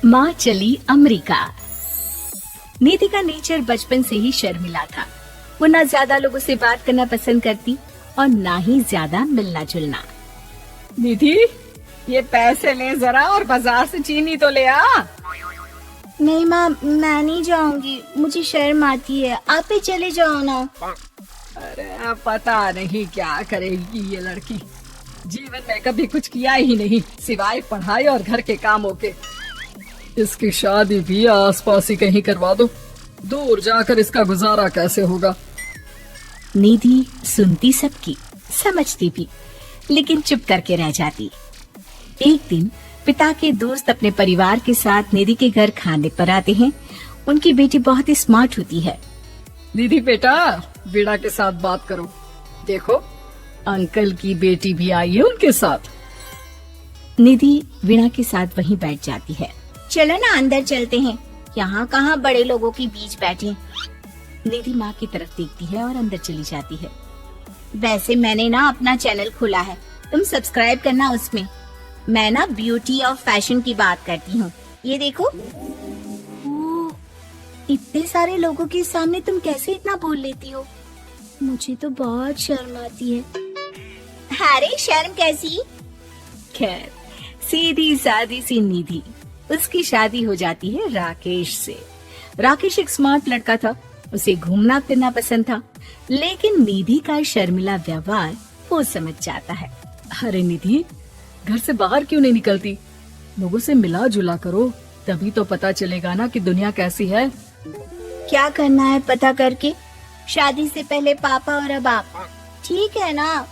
माँ चली अमेरिका। निधि का नेचर बचपन से ही शर्मिला था। वो ना ज्यादा लोगों से बात करना पसंद करती और ना ही ज्यादा मिलना जुलना। निधि, ये पैसे ले जरा और बाजार से चीनी तो ले आ। नहीं माँ, मैं नहीं जाऊंगी, मुझे शर्म आती है, आप ही चले जाओ ना। अरे पता नहीं क्या करेगी ये लड़की। जीवन में कभी कुछ किया ही नहीं सिवाय पढ़ाई और घर के कामों के। इसकी शादी भी आसपास ही कहीं करवा दो, दूर जाकर इसका गुजारा कैसे होगा। निधि सुनती सबकी, समझती भी, लेकिन चुप करके रह जाती। एक दिन पिता के दोस्त अपने परिवार के साथ निधि के घर खाने पर आते हैं। उनकी बेटी बहुत ही स्मार्ट होती है। निधि बेटा, वीणा के साथ बात करो। देखो, अंकल की बेटी भी आई है उनके साथ। निधि वीणा के साथ वहीं बैठ जाती है। चलो ना अंदर चलते हैं, यहाँ कहाँ बड़े लोगों के बीच बैठे। निधि माँ की तरफ देखती है और अंदर चली जाती है। वैसे मैंने ना अपना चैनल खोला है, तुम सब्सक्राइब करना उसमें। मैं ना ब्यूटी और फैशन की बात करती हूँ। ये देखो। ओह, इतने सारे लोगों के सामने तुम कैसे इतना बोल लेती हो? मुझे तो बहुत शर्म आती है। अरे शर्म कैसी? खैर, सीधी सादी सी निधि। उसकी शादी हो जाती है राकेश से। राकेश एक स्मार्ट लड़का था, उसे घूमना फिरना पसंद था, लेकिन निधि का शर्मिला व्यवहार वो समझ जाता है। अरे निधि, घर से बाहर क्यों नहीं निकलती? लोगों से मिला जुला करो, तभी तो पता चलेगा ना कि दुनिया कैसी है। क्या करना है पता करके? शादी से पहले पापा और अब आप। ठीक है ना,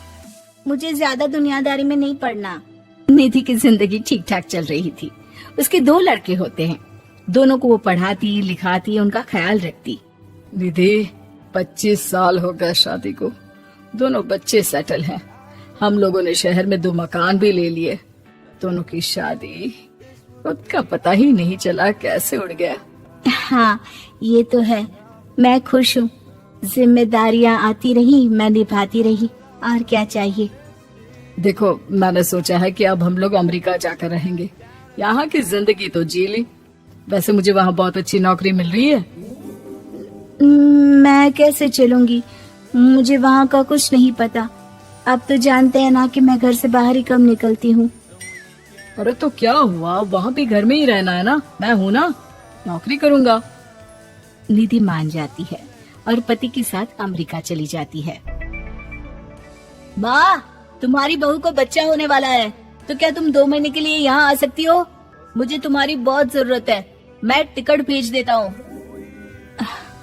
मुझे ज्यादा दुनियादारी में नहीं पड़ना। निधि की जिंदगी ठीक ठाक चल रही थी। उसके 2 लड़के होते हैं, दोनों को वो पढ़ाती लिखाती, उनका ख्याल रखती। निधि, 25 साल हो गए शादी को, दोनों बच्चे सेटल हैं। हम लोगों ने शहर में 2 मकान भी ले लिए। दोनों की शादी उसका पता ही नहीं चला कैसे उड़ गया। हाँ, ये तो है। मैं खुश हूँ, जिम्मेदारियाँ आती रही, मैं निभाती रही, और क्या चाहिए। देखो, मैंने सोचा है कि अब हम लोग अमेरिका जाकर रहेंगे। यहाँ की जिंदगी तो जी ली, वैसे मुझे वहाँ बहुत अच्छी नौकरी मिल रही है। मैं कैसे चलूंगी? मुझे वहाँ का कुछ नहीं पता। आप तो जानते हैं ना कि मैं घर से बाहर ही कम निकलती हूँ। अरे तो क्या हुआ, वहाँ भी घर में ही रहना है ना, मैं हूँ ना, नौकरी करूँगा। निधि मान जाती है और पति के साथ अमेरिका चली जाती है। माँ, तुम्हारी बहू को बच्चा होने वाला है, तो क्या तुम 2 महीने के लिए यहाँ आ सकती हो? मुझे तुम्हारी बहुत जरूरत है, मैं टिकट भेज देता हूँ।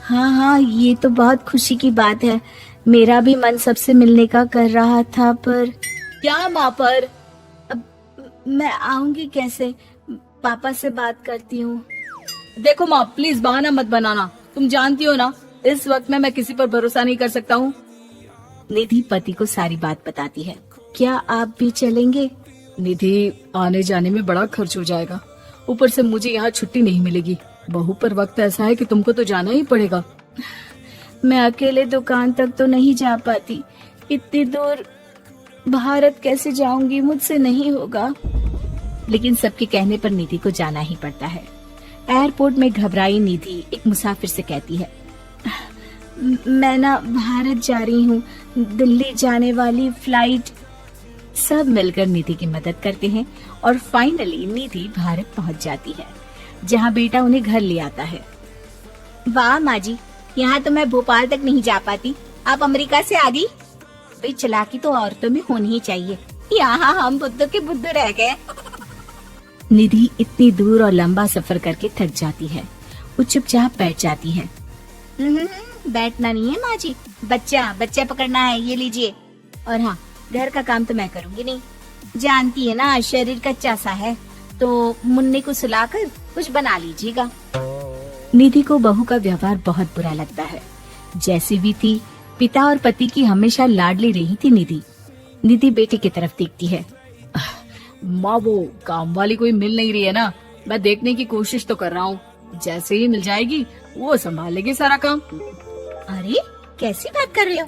हाँ हाँ, ये तो बहुत खुशी की बात है। मेरा भी मन सबसे मिलने का कर रहा था, पर क्या माँ पर? अब मैं आऊंगी कैसे? पापा से बात करती हूँ। देखो माँ, प्लीज बहाना मत बनाना, तुम जानती हो ना इस वक्त में मैं किसी पर भरोसा नहीं कर सकता हूँ। निधि पति को सारी बात बताती है। क्या आप भी चलेंगे? निधि, आने जाने में बड़ा खर्च हो जाएगा, ऊपर से मुझे यहाँ छुट्टी नहीं मिलेगी। बहू पर वक्त ऐसा है कि तुमको तो जाना ही पड़ेगा। मैं अकेले दुकान तक तो नहीं जा पाती, इतनी दूर भारत कैसे जाऊंगी? मुझसे नहीं होगा। लेकिन सबके कहने पर निधि को जाना ही पड़ता है। एयरपोर्ट में घबराई निधि एक मुसाफिर से कहती है, मैं ना भारत जा रही हूँ, दिल्ली जाने वाली फ्लाइट। सब मिलकर निधि की मदद करते हैं और फाइनली निधि भारत पहुँच जाती है, जहाँ बेटा उन्हें घर ले आता है। वाह माँ जी, यहाँ तो मैं भोपाल तक नहीं जा पाती, आप अमेरिका से आ गई। भाई चालाकी तो औरतों में होनी ही चाहिए, यहाँ हम बुद्धू के बुद्धू रह गए। निधि इतनी दूर और लंबा सफर करके थक जाती है। वो चुपचाप बैठ जाती है। बैठना नहीं है माँ जी, बच्चा पकड़ना है, ये लीजिए। और हाँ, घर का काम तो मैं करूँगी नहीं, जानती है ना शरीर कच्चा सा है, तो मुन्ने को सुलाकर कुछ बना लीजिएगा। निधि को बहू का व्यवहार बहुत बुरा लगता है। जैसी भी थी, पिता और पति की हमेशा लाडली रही थी निधि। निधि बेटे की तरफ देखती है। माँ, वो काम वाली कोई मिल नहीं रही है ना, मैं देखने की कोशिश तो कर रहा हूँ, जैसे ही मिल जाएगी वो संभालेगी सारा काम। अरे कैसी बात कर रहे हो?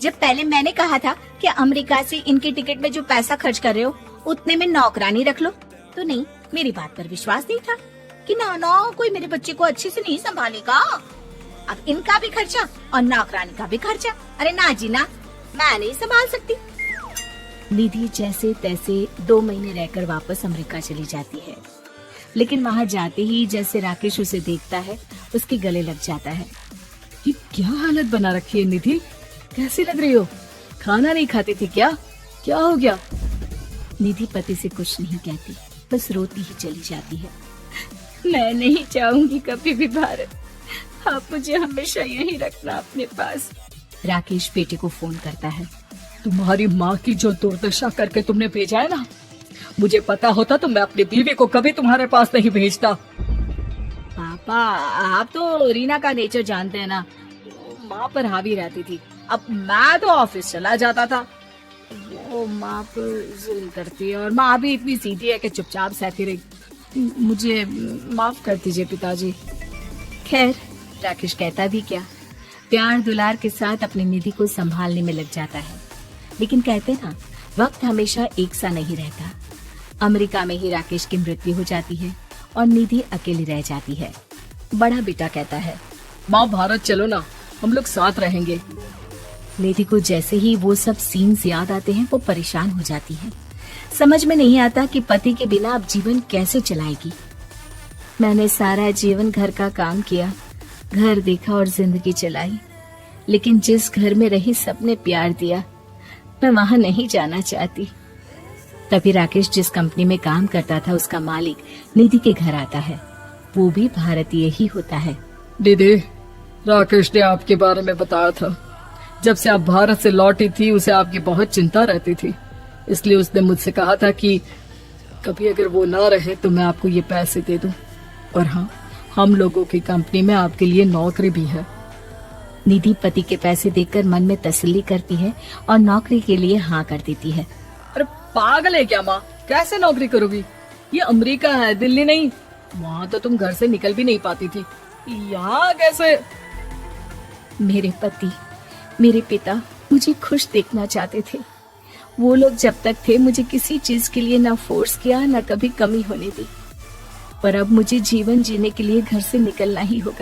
जब पहले मैंने कहा था कि अमेरिका से इनके टिकट में जो पैसा खर्च कर रहे हो उतने में नौकरानी रख लो, तो नहीं, मेरी बात पर विश्वास नहीं था। कि ना ना कोई मेरे बच्चे को अच्छे से नहीं संभालेगा। अब इनका भी खर्चा और नौकरानी का भी खर्चा। अरे ना जी ना, मैं नहीं संभाल सकती। निधि जैसे तैसे 2 महीने रहकर वापस अमेरिका चली जाती है, लेकिन वहां जाते ही जैसे राकेश उसे देखता है उसके गले लग जाता है। ये क्या हालत बना रखी है निधि, कैसी लग रही हो? खाना नहीं खाती थी क्या? क्या हो गया? निधि पति से कुछ नहीं कहती, बस रोती ही चली जाती है। मैं नहीं चाहूंगी कभी भी भारत, आप मुझे हमेशा यहीं रखना अपने पास। राकेश बेटे को फोन करता है। तुम्हारी माँ की जो दुर्दशा करके तुमने भेजा है ना, मुझे पता होता तो मैं अपनी बीवी को कभी तुम्हारे पास नहीं भेजता। पापा आप तो रीना का नेचर जानते हैं ना, माँ पर हावी रहती थी, अब मैं तो ऑफिस चला जाता था। वो माँ पर जुल्म करती है और माँ भी इतनी सीधी है कि चुपचाप सहती रही। मुझे माफ कर दीजिए पिताजी। खैर राकेश कहता भी क्या, प्यार दुलार के साथ अपनी निधि को संभालने में लग जाता है। लेकिन कहते ना, वक्त हमेशा एक सा नहीं रहता। अमेरिका में ही राकेश की मृत्यु हो जाती है और निधि अकेली रह जाती है। बड़ा बेटा कहता है, माँ भारत चलो ना, हम लोग साथ रहेंगे। निधि को जैसे ही वो सब सीन्स याद आते हैं वो परेशान हो जाती है। समझ में नहीं आता कि पति के बिना अब जीवन कैसे चलाएगी। मैंने सारा जीवन घर का काम किया, घर देखा और जिंदगी चलाई, लेकिन जिस घर में रही सबने प्यार दिया, मैं वहां नहीं जाना चाहती। तभी राकेश जिस कंपनी में काम करता था उसका मालिक निधि के घर आता है। वो भी भारतीय ही होता है। दीदी, राकेश ने आपके बारे में बताया था। जब से आप भारत से लौटी थी उसे आपकी बहुत चिंता रहती थी, इसलिए उसने मुझसे कहा था कि कभी अगर वो ना रहे तो मैं आपको ये पैसे दे दूं। और हाँ, हम लोगों की कंपनी में आपके लिए नौकरी भी है। निधि पति के पैसे देखकर मन में तसल्ली करती है और नौकरी के लिए हाँ कर देती है। अरे पागल है क्या माँ, कैसे नौकरी करोगी? ये अमेरिका है, दिल्ली नहीं। वहाँ तो तुम घर से निकल भी नहीं पाती थी, यहाँ कैसे? मेरे पति, मेरे पिता मुझे खुश देखना चाहते थे। वो लोग जब तक थे मुझे किसी चीज के लिए ना फोर्स किया, ना कभी कमी होने दी। पर अब मुझे जीवन जीने के लिए घर से निकलना ही होगा।